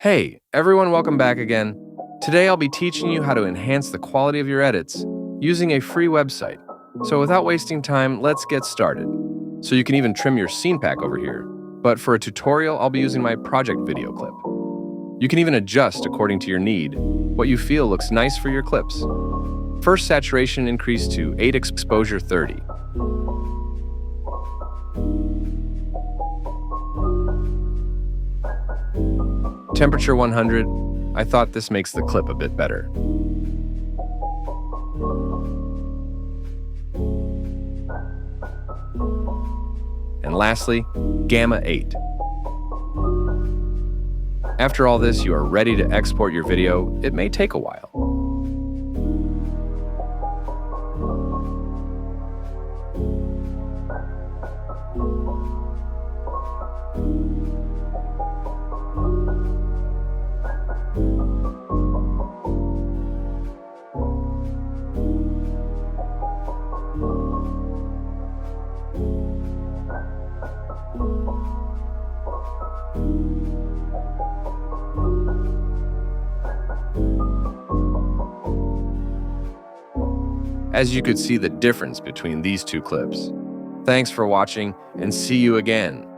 Hey, everyone, welcome back again. Today I'll be teaching you how to enhance the quality of your edits using a free website. So without wasting time, let's get started. So you can even trim your scene pack over here. But for a tutorial, I'll be using my project video clip. You can even adjust according to your need, what you feel looks nice for your clips. First saturation increase to 8, exposure 30. Temperature 100. I thought this makes the clip a bit better. And lastly, Gamma 8. After all this, you are ready to export your video. It may take a while. As you could see the difference between these two clips. Thanks for watching and see you again.